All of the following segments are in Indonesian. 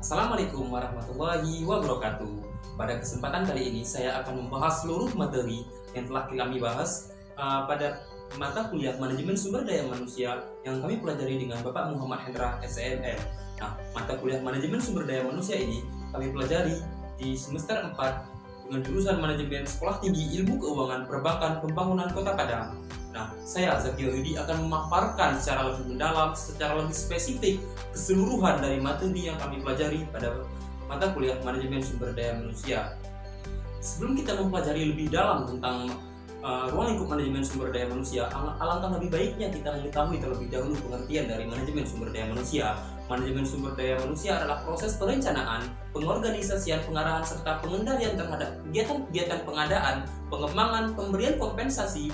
Assalamualaikum warahmatullahi wabarakatuh. Pada kesempatan kali ini saya akan membahas seluruh materi yang telah kami bahas pada mata kuliah Manajemen Sumber Daya Manusia yang kami pelajari dengan Bapak Muhammad Hendra SNM. Nah, mata kuliah Manajemen Sumber Daya Manusia ini kami pelajari di semester 4 dengan jurusan Manajemen Sekolah Tinggi Ilmu Keuangan Perbankan Pembangunan Kota Padang. Nah, saya Zakir Yudi akan memaparkan secara lebih mendalam, secara lebih spesifik keseluruhan dari materi yang kami pelajari pada mata kuliah Manajemen Sumber Daya Manusia. Sebelum kita mempelajari lebih dalam tentang ruang lingkup manajemen sumber daya manusia, alangkah lebih baiknya kita mengetahui terlebih dahulu pengertian dari manajemen sumber daya manusia. Manajemen sumber daya manusia adalah proses perencanaan, pengorganisasian, pengarahan, serta pengendalian terhadap kegiatan-kegiatan pengadaan, pengembangan, pemberian kompensasi,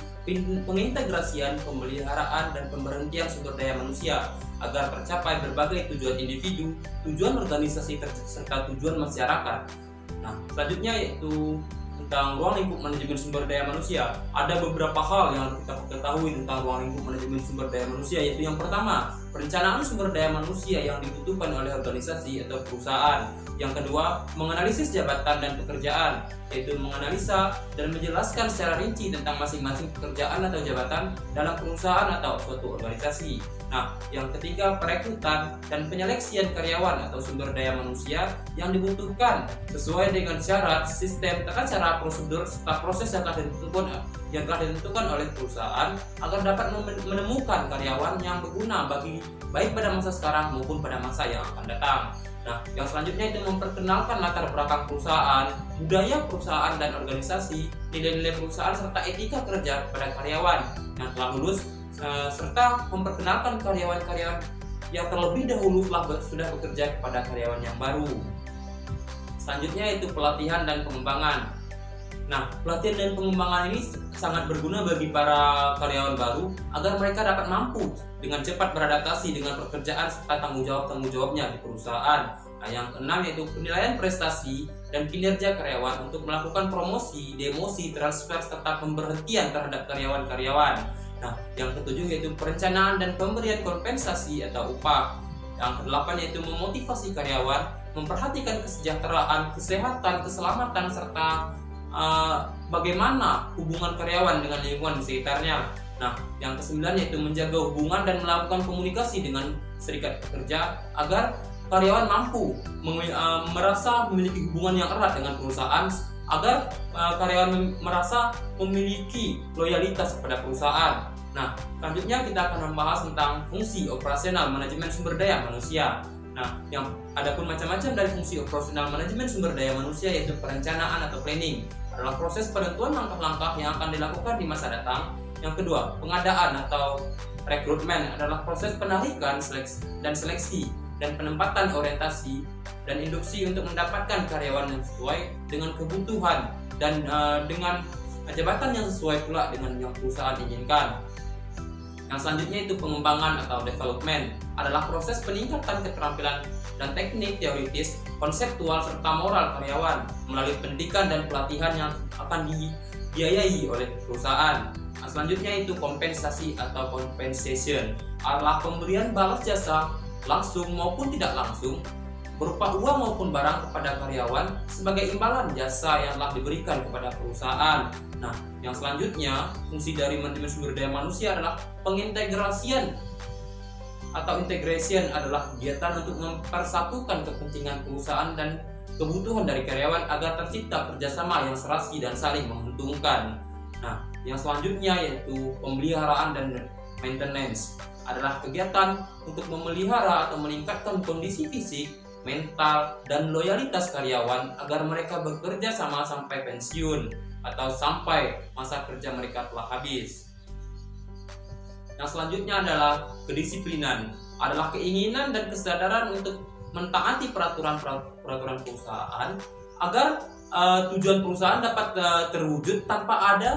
pengintegrasian, pemeliharaan, dan pemberhentian sumber daya manusia agar tercapai berbagai tujuan individu, tujuan organisasi, serta tujuan masyarakat. Nah, selanjutnya yaitu tentang ruang lingkup manajemen sumber daya manusia. Ada beberapa hal yang harus kita ketahui tentang ruang lingkup manajemen sumber daya manusia, yaitu yang pertama, perencanaan sumber daya manusia yang dibutuhkan oleh organisasi atau perusahaan. Yang kedua, menganalisis jabatan dan pekerjaan, yaitu menganalisa dan menjelaskan secara rinci tentang masing-masing pekerjaan atau jabatan dalam perusahaan atau suatu organisasi. Nah, yang ketiga, perekrutan dan penyeleksian karyawan atau sumber daya manusia yang dibutuhkan sesuai dengan syarat, sistem, tata cara, prosedur, serta proses yang telah ditentukan oleh perusahaan agar dapat menemukan karyawan yang berguna bagi baik pada masa sekarang maupun pada masa yang akan datang. Nah, yang selanjutnya itu memperkenalkan latar belakang perusahaan, budaya perusahaan dan organisasi, nilai-nilai perusahaan serta etika kerja pada karyawan yang telah lulus, serta memperkenalkan karyawan-karyawan yang terlebih dahulu sudah bekerja kepada karyawan yang baru. Selanjutnya itu pelatihan dan pengembangan. Nah, pelatihan dan pengembangan ini sangat berguna bagi para karyawan baru agar mereka dapat mampu dengan cepat beradaptasi dengan pekerjaan serta tanggung jawabnya di perusahaan. Nah, yang keenam yaitu penilaian prestasi dan kinerja karyawan untuk melakukan promosi, demosi, transfer, serta pemberhentian terhadap karyawan-karyawan. Nah, yang ketujuh yaitu perencanaan dan pemberian kompensasi atau upah. Yang kedelapan yaitu memotivasi karyawan, memperhatikan kesejahteraan, kesehatan, keselamatan, serta bagaimana hubungan karyawan dengan lingkungan di sekitarnya. Nah, yang kesembilan yaitu menjaga hubungan dan melakukan komunikasi dengan serikat pekerja agar karyawan mampu merasa memiliki hubungan yang erat dengan perusahaan, agar karyawan merasa memiliki loyalitas kepada perusahaan. Nah, selanjutnya kita akan membahas tentang fungsi operasional manajemen sumber daya manusia. Nah, yang ada pun macam-macam dari fungsi operasional manajemen sumber daya manusia, yaitu perencanaan atau planning adalah proses penentuan langkah-langkah yang akan dilakukan di masa datang. Yang kedua, pengadaan atau rekrutmen adalah proses penarikan dan seleksi dan penempatan orientasi dan induksi untuk mendapatkan karyawan yang sesuai dengan kebutuhan dan dengan jabatan yang sesuai pula dengan yang perusahaan inginkan. Yang selanjutnya itu pengembangan atau development adalah proses peningkatan keterampilan dan teknik teoritis, konseptual, serta moral karyawan melalui pendidikan dan pelatihan yang akan dibiayai oleh perusahaan. Nah, selanjutnya itu kompensasi atau compensation adalah pemberian balas jasa langsung maupun tidak langsung berupa uang maupun barang kepada karyawan sebagai imbalan jasa yang telah diberikan kepada perusahaan. Nah, yang selanjutnya fungsi dari manajemen sumber daya manusia adalah pengintegrasian atau integration adalah kegiatan untuk mempersatukan kepentingan perusahaan dan kebutuhan dari karyawan agar tercipta kerjasama yang serasi dan saling menguntungkan. Nah, yang selanjutnya yaitu pemeliharaan dan maintenance adalah kegiatan untuk memelihara atau meningkatkan kondisi fisik, mental, dan loyalitas karyawan agar mereka bekerja sama sampai pensiun atau sampai masa kerja mereka telah habis. Yang selanjutnya adalah kedisiplinan, adalah keinginan dan kesadaran untuk mentaati peraturan perusahaan agar tujuan perusahaan dapat terwujud tanpa ada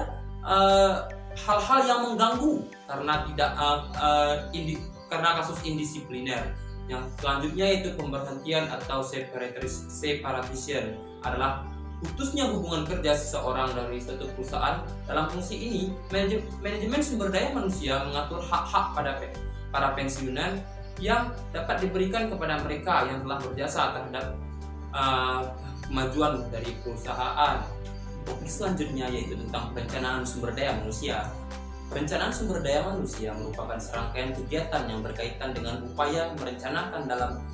hal-hal yang mengganggu karena kasus indisipliner. Yang selanjutnya itu pemberhentian atau separation adalah putusnya hubungan kerja seseorang dari suatu perusahaan. Dalam fungsi ini, manajemen sumber daya manusia mengatur hak-hak pada para pensiunan yang dapat diberikan kepada mereka yang telah berjasa terhadap kemajuan dari perusahaan. Topik selanjutnya yaitu tentang perencanaan sumber daya manusia. Perencanaan sumber daya manusia merupakan serangkaian kegiatan yang berkaitan dengan upaya merencanakan dalam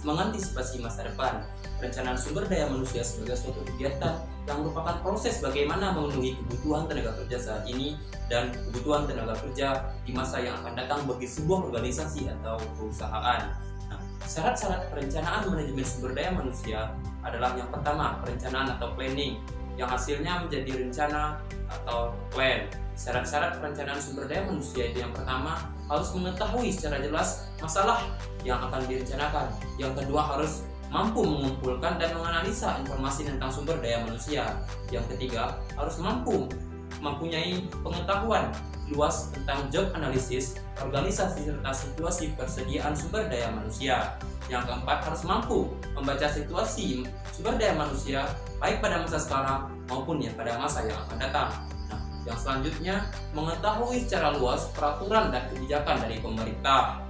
mengantisipasi masa depan. Perencanaan sumber daya manusia sebagai suatu kegiatan yang merupakan proses bagaimana memenuhi kebutuhan tenaga kerja saat ini dan kebutuhan tenaga kerja di masa yang akan datang bagi sebuah organisasi atau perusahaan. Nah, syarat-syarat perencanaan manajemen sumber daya manusia adalah yang pertama, perencanaan atau planning, yang hasilnya menjadi rencana atau plan. Syarat-syarat perencanaan sumber daya manusia itu yang pertama, harus mengetahui secara jelas masalah yang akan direncanakan. Yang kedua, harus mampu mengumpulkan dan menganalisa informasi tentang sumber daya manusia. Yang ketiga, harus mempunyai pengetahuan luas tentang job analysis, organisasi serta situasi persediaan sumber daya manusia. Yang keempat, harus mampu membaca situasi sumber daya manusia baik pada masa sekarang maupun pada masa yang akan datang. Nah, yang selanjutnya, mengetahui secara luas peraturan dan kebijakan dari pemerintah.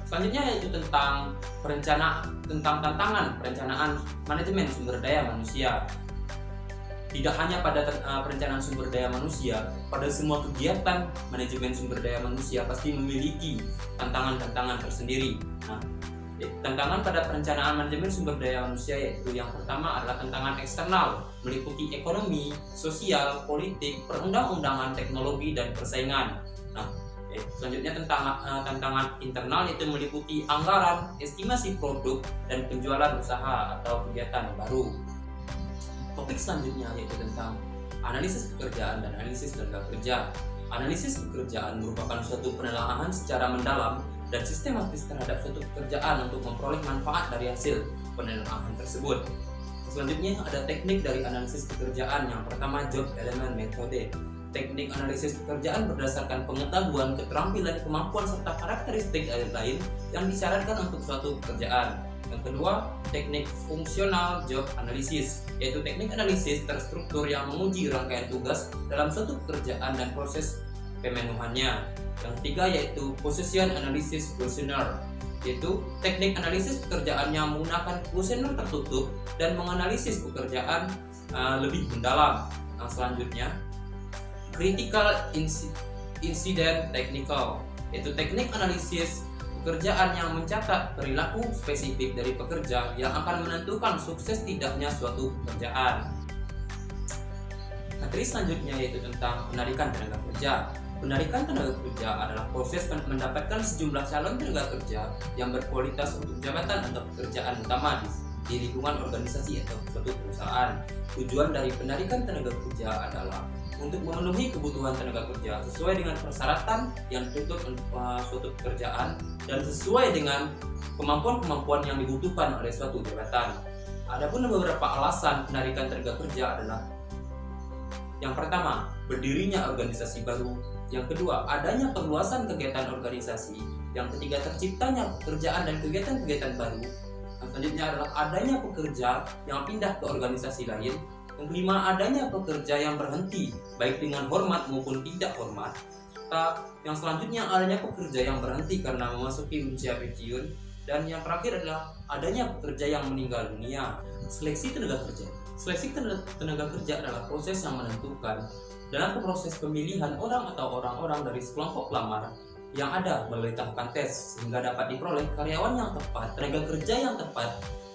Selanjutnya yaitu tentang tantangan perencanaan manajemen sumber daya manusia. Tidak hanya pada perencanaan sumber daya manusia, pada semua kegiatan manajemen sumber daya manusia pasti memiliki tantangan-tantangan tersendiri. Nah, tantangan pada perencanaan manajemen sumber daya manusia yaitu yang pertama adalah tantangan eksternal, meliputi ekonomi, sosial, politik, perundang-undangan, teknologi, dan persaingan. Nah, selanjutnya tantangan internal itu meliputi anggaran, estimasi produk, dan penjualan usaha atau kegiatan baru. Topik selanjutnya yaitu tentang analisis pekerjaan dan analisis tenaga kerja. Analisis pekerjaan merupakan suatu penelaahan secara mendalam dan sistematis terhadap suatu pekerjaan untuk memperoleh manfaat dari hasil penelaahan tersebut. Selanjutnya ada teknik dari analisis pekerjaan. Yang pertama, job element metode. Teknik analisis pekerjaan berdasarkan pengetahuan, keterampilan, kemampuan, serta karakteristik lain yang disyaratkan untuk suatu pekerjaan. Yang kedua, teknik fungsional job analysis, yaitu teknik analisis terstruktur yang menguji rangkaian tugas dalam suatu pekerjaan dan proses pemenuhannya. Yang ketiga yaitu position analysis questionnaire, yaitu teknik analisis pekerjaan yang menggunakan kuesioner tertutup dan menganalisis pekerjaan lebih mendalam. Yang selanjutnya, critical incident technical, yaitu teknik analisis pekerjaan yang mencatat perilaku spesifik dari pekerja yang akan menentukan sukses tidaknya suatu pekerjaan. Materi selanjutnya yaitu tentang penarikan tenaga kerja. Penarikan tenaga kerja adalah proses mendapatkan sejumlah calon tenaga kerja yang berkualitas untuk jabatan atau pekerjaan utama di lingkungan organisasi atau suatu perusahaan. Tujuan dari penarikan tenaga kerja adalah untuk memenuhi kebutuhan tenaga kerja sesuai dengan persyaratan yang dituntut untuk suatu pekerjaan dan sesuai dengan kemampuan-kemampuan yang dibutuhkan oleh suatu jabatan. Adapun beberapa alasan penarikan tenaga kerja adalah: yang pertama, berdirinya organisasi baru; yang kedua, adanya perluasan kegiatan organisasi; yang ketiga, terciptanya pekerjaan dan kegiatan-kegiatan baru; yang selanjutnya adalah adanya pekerja yang pindah ke organisasi lain; yang kelima, adanya pekerja yang berhenti baik dengan hormat maupun tidak hormat; serta yang selanjutnya adanya pekerja yang berhenti karena memasuki usia pensiun; dan yang terakhir adalah adanya pekerja yang meninggal dunia. Seleksi tenaga kerja. Seleksi tenaga kerja adalah proses yang menentukan dalam proses pemilihan orang atau orang-orang dari sekelompok pelamar yang ada melalui tahapan tes sehingga dapat diperoleh karyawan yang tepat, tenaga kerja yang tepat,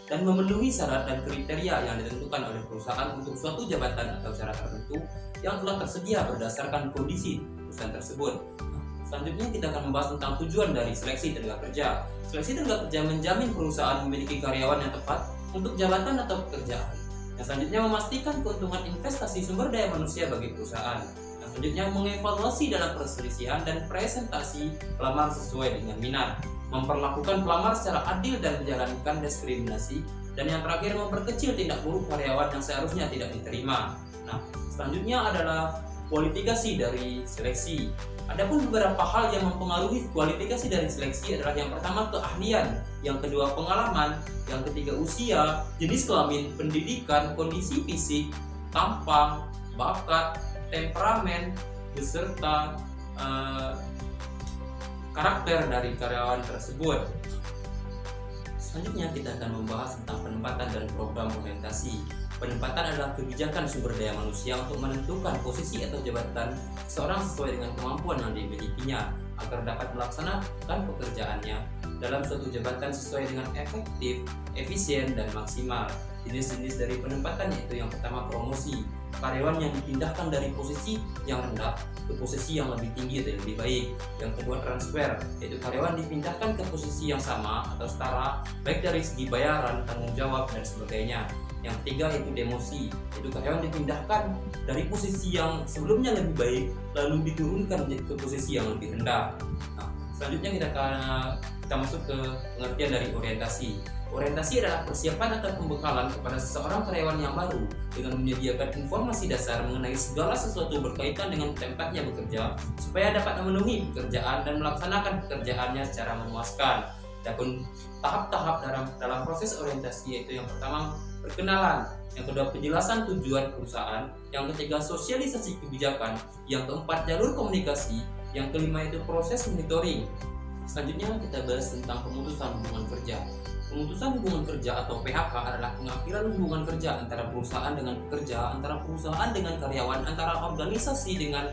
dan memenuhi syarat dan kriteria yang ditentukan oleh perusahaan untuk suatu jabatan atau syarat tertentu yang telah tersedia berdasarkan kondisi perusahaan tersebut. Selanjutnya kita akan membahas tentang tujuan dari seleksi tenaga kerja. Seleksi tenaga kerja menjamin perusahaan memiliki karyawan yang tepat untuk jabatan atau pekerjaan. Yang selanjutnya memastikan keuntungan investasi sumber daya manusia bagi perusahaan. Yang selanjutnya mengevaluasi dalam perselisihan dan presentasi pelamar sesuai dengan minat. Memperlakukan pelamar secara adil dan menjalankan diskriminasi, dan yang terakhir memperkecil tindak buruk karyawan yang seharusnya tidak diterima. Nah, selanjutnya adalah kualifikasi dari seleksi. Adapun beberapa hal yang mempengaruhi kualifikasi dari seleksi adalah: yang pertama, keahlian; yang kedua, pengalaman; yang ketiga, usia, jenis kelamin, pendidikan, kondisi fisik, tampang, bakat, temperamen, beserta karakter dari karyawan tersebut. Selanjutnya kita akan membahas tentang penempatan dan program orientasi. Penempatan adalah kebijakan sumber daya manusia untuk menentukan posisi atau jabatan seseorang sesuai dengan kemampuan yang dimilikinya agar dapat melaksanakan pekerjaannya dalam suatu jabatan sesuai dengan efektif, efisien, dan maksimal. Jenis-jenis dari penempatan yaitu yang pertama promosi, karyawan yang dipindahkan dari posisi yang rendah ke posisi yang lebih tinggi atau yang lebih baik. Yang kedua transfer, yaitu karyawan dipindahkan ke posisi yang sama atau setara baik dari segi bayaran, tanggung jawab, dan sebagainya. Yang ketiga yaitu demosi, yaitu karyawan dipindahkan dari posisi yang sebelumnya lebih baik lalu diturunkan ke posisi yang lebih rendah. Nah, selanjutnya kita masuk ke pengertian dari orientasi. Orientasi adalah persiapan atau pembekalan kepada seseorang karyawan yang baru dengan menyediakan informasi dasar mengenai segala sesuatu berkaitan dengan tempatnya bekerja supaya dapat memenuhi pekerjaan dan melaksanakan pekerjaannya secara memuaskan. Adapun tahap-tahap dalam proses orientasi yaitu yang pertama perkenalan, yang kedua penjelasan tujuan perusahaan, yang ketiga sosialisasi kebijakan, yang keempat jalur komunikasi, yang kelima itu proses monitoring. Selanjutnya kita bahas tentang pemutusan hubungan kerja. Pemutusan hubungan kerja atau PHK adalah pengakhiran hubungan kerja antara perusahaan dengan pekerja, antara perusahaan dengan karyawan, antara organisasi dengan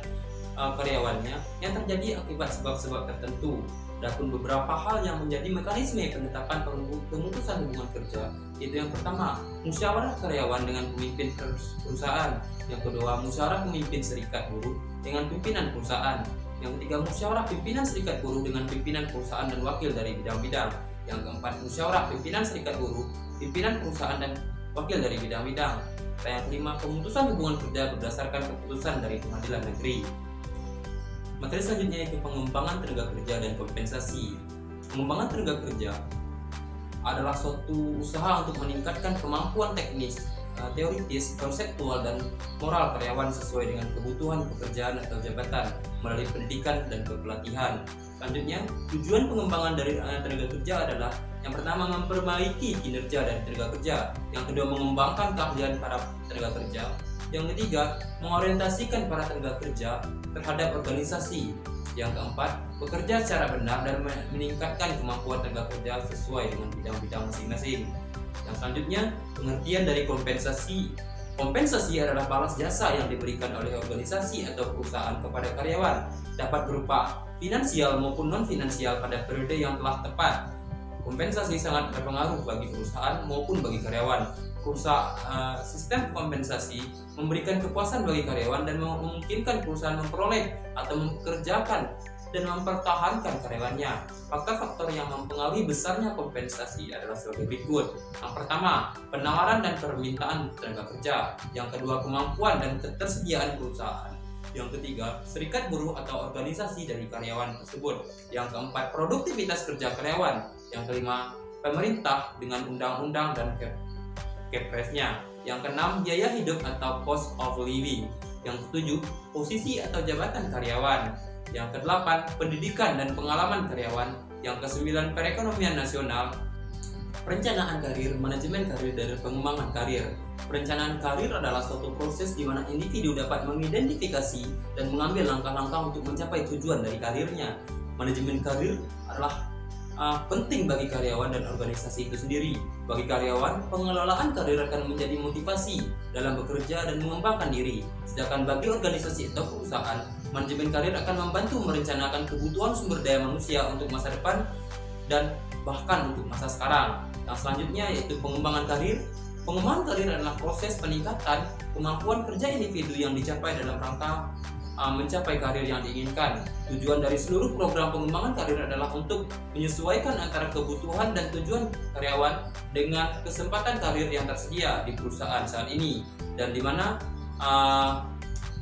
karyawannya yang terjadi akibat sebab-sebab tertentu. Adapun beberapa hal yang menjadi mekanisme penetapan pemutusan hubungan kerja, yaitu yang pertama musyawarah karyawan dengan pemimpin perusahaan, yang kedua musyawarah pemimpin serikat buruh dengan pimpinan perusahaan, yang ketiga musyawarah pimpinan serikat buruh dengan pimpinan perusahaan dan wakil dari bidang-bidang, yang keempat musyawarah pimpinan serikat buruh, pimpinan perusahaan dan wakil dari bidang-bidang, dan yang kelima pemutusan hubungan kerja berdasarkan keputusan dari pengadilan negeri. Materi selanjutnya yaitu pengembangan tenaga kerja dan kompensasi. Pengembangan tenaga kerja adalah suatu usaha untuk meningkatkan kemampuan teknis, teoritis, konseptual, dan moral karyawan sesuai dengan kebutuhan pekerjaan atau jabatan melalui pendidikan dan kepelatihan. Selanjutnya, tujuan pengembangan dari tenaga kerja adalah yang pertama memperbaiki kinerja dari tenaga kerja, yang kedua mengembangkan keahlian para tenaga kerja, yang ketiga mengorientasikan para tenaga kerja terhadap organisasi, yang keempat bekerja secara benar dan meningkatkan kemampuan tenaga kerja sesuai dengan bidang-bidang masing-masing. Yang selanjutnya, pengertian dari kompensasi. Kompensasi adalah balas jasa yang diberikan oleh organisasi atau perusahaan kepada karyawan, dapat berupa finansial maupun non-finansial pada periode yang telah tepat. Kompensasi sangat berpengaruh bagi perusahaan maupun bagi karyawan. Sistem kompensasi memberikan kepuasan bagi karyawan dan memungkinkan perusahaan memperoleh atau mempekerjakan dan mempertahankan karyawannya. Faktor-faktor yang mempengaruhi besarnya kompensasi adalah sebagai berikut. Yang pertama, penawaran dan permintaan tenaga kerja. Yang kedua, kemampuan dan ketersediaan perusahaan. Yang ketiga, serikat buruh atau organisasi dari karyawan tersebut. Yang keempat, produktivitas kerja karyawan. Yang kelima, pemerintah dengan undang-undang dan Kepresnya. Yang keenam, biaya hidup atau cost of living. Yang ketujuh, posisi atau jabatan karyawan. Yang kedelapan, pendidikan dan pengalaman karyawan. Yang kesembilan, perekonomian nasional. Perencanaan karir, manajemen karir, dan pengembangan karir. Perencanaan karir adalah suatu proses di mana individu dapat mengidentifikasi dan mengambil langkah-langkah untuk mencapai tujuan dari karirnya. Manajemen karir adalah penting bagi karyawan dan organisasi itu sendiri. Bagi karyawan, pengelolaan karir akan menjadi motivasi dalam bekerja dan mengembangkan diri. Sedangkan bagi organisasi atau perusahaan, manajemen karir akan membantu merencanakan kebutuhan sumber daya manusia untuk masa depan dan bahkan untuk masa sekarang. Yang selanjutnya yaitu pengembangan karir. Pengembangan karir adalah proses peningkatan kemampuan kerja individu yang dicapai dalam rangka mencapai karir yang diinginkan. Tujuan dari seluruh program pengembangan karir adalah untuk menyesuaikan antara kebutuhan dan tujuan karyawan dengan kesempatan karir yang tersedia di perusahaan saat ini, dan di mana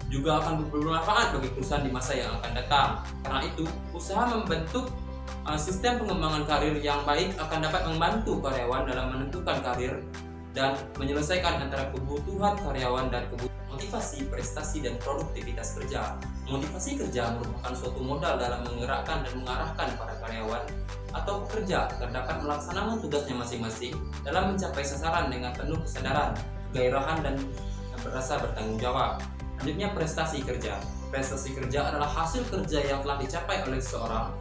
juga akan bermanfaat bagi perusahaan di masa yang akan datang. Karena itu, usaha membentuk sistem pengembangan karir yang baik akan dapat membantu karyawan dalam menentukan karir dan menyelesaikan antara kebutuhan karyawan dan kebutuhan motivasi, prestasi, dan produktivitas kerja. Motivasi kerja merupakan suatu modal dalam menggerakkan dan mengarahkan para karyawan atau pekerja agar dapat melaksanakan tugasnya masing-masing dalam mencapai sasaran dengan penuh kesadaran, kegairahan, dan merasa bertanggung jawab. Selanjutnya, prestasi kerja. Prestasi kerja adalah hasil kerja yang telah dicapai oleh seseorang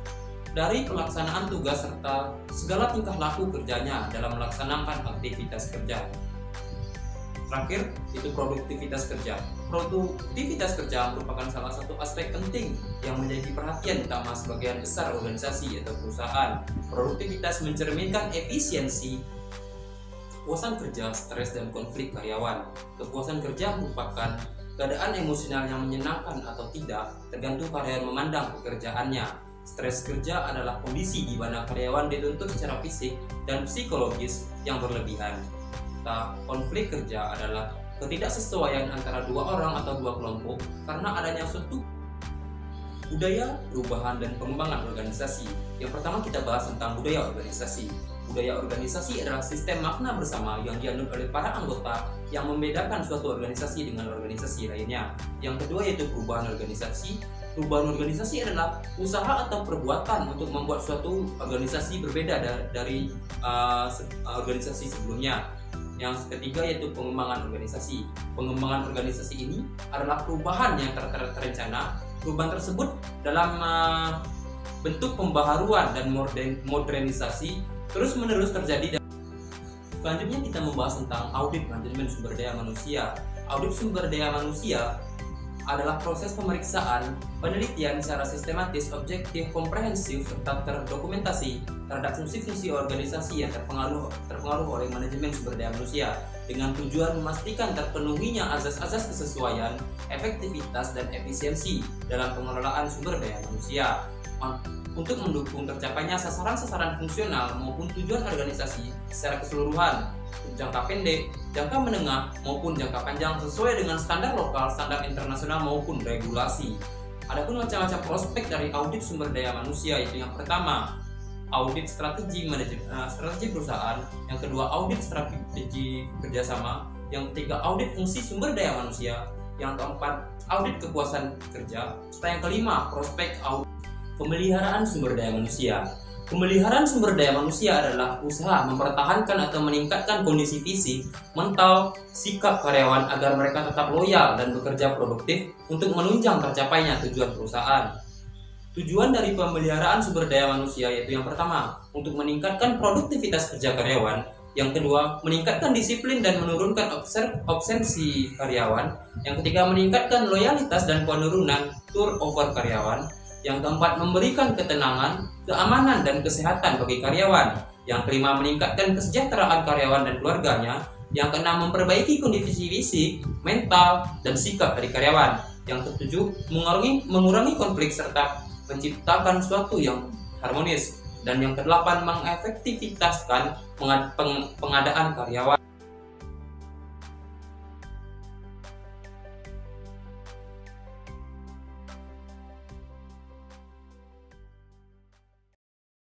dari pelaksanaan tugas serta segala tingkah laku kerjanya dalam melaksanakan aktivitas kerja. Terakhir, itu produktivitas kerja. Produktivitas kerja merupakan salah satu aspek penting yang menjadi perhatian utama sebagian besar organisasi atau perusahaan. Produktivitas mencerminkan efisiensi, kepuasan kerja, stres, dan konflik karyawan. Kepuasan kerja merupakan keadaan emosional yang menyenangkan atau tidak, tergantung karyawan memandang pekerjaannya. Stres kerja adalah kondisi di mana karyawan dituntut secara fisik dan psikologis yang berlebihan. Konflik kerja adalah ketidaksesuaian antara dua orang atau dua kelompok karena adanya suatu budaya, perubahan, dan pengembangan organisasi. Yang pertama kita bahas tentang budaya organisasi. Budaya organisasi adalah sistem makna bersama yang dianut oleh para anggota yang membedakan suatu organisasi dengan organisasi lainnya. Yang kedua yaitu perubahan organisasi. Perubahan organisasi adalah usaha atau perbuatan untuk membuat suatu organisasi berbeda dari organisasi sebelumnya. Yang ketiga yaitu pengembangan organisasi. Pengembangan organisasi ini adalah perubahan yang terencana. Perubahan tersebut dalam bentuk pembaharuan dan modernisasi terus-menerus terjadi. Selanjutnya kita membahas tentang audit manajemen sumber daya manusia. Audit sumber daya manusia adalah proses pemeriksaan, penelitian secara sistematis, objektif, komprehensif, serta terdokumentasi terhadap fungsi-fungsi organisasi yang terpengaruh oleh manajemen sumber daya manusia dengan tujuan memastikan terpenuhinya azas-azas kesesuaian, efektivitas, dan efisiensi dalam pengelolaan sumber daya manusia untuk mendukung tercapainya sasaran-sasaran fungsional maupun tujuan organisasi secara keseluruhan, jangka pendek, jangka menengah, maupun jangka panjang sesuai dengan standar lokal, standar internasional, maupun regulasi. Adapun macam-macam prospek dari audit sumber daya manusia itu yang pertama, audit strategi perusahaan, yang kedua audit strategi kerjasama, yang ketiga audit fungsi sumber daya manusia, yang keempat audit kepuasan kerja, serta yang kelima prospek audit pemeliharaan sumber daya manusia. Pemeliharaan sumber daya manusia adalah usaha mempertahankan atau meningkatkan kondisi fisik, mental, sikap karyawan agar mereka tetap loyal dan bekerja produktif untuk menunjang tercapainya tujuan perusahaan. Tujuan dari pemeliharaan sumber daya manusia yaitu yang pertama, untuk meningkatkan produktivitas kerja karyawan, yang kedua, meningkatkan disiplin dan menurunkan absensi karyawan, yang ketiga, meningkatkan loyalitas dan penurunan turnover karyawan, yang keempat, memberikan ketenangan, keamanan, dan kesehatan bagi karyawan. Yang kelima, meningkatkan kesejahteraan karyawan dan keluarganya. Yang keenam, memperbaiki kondisi fisik, mental, dan sikap dari karyawan. Yang ketujuh, mengurangi konflik serta menciptakan suatu yang harmonis. Dan yang kedelapan, mengefektivitaskan pengadaan karyawan.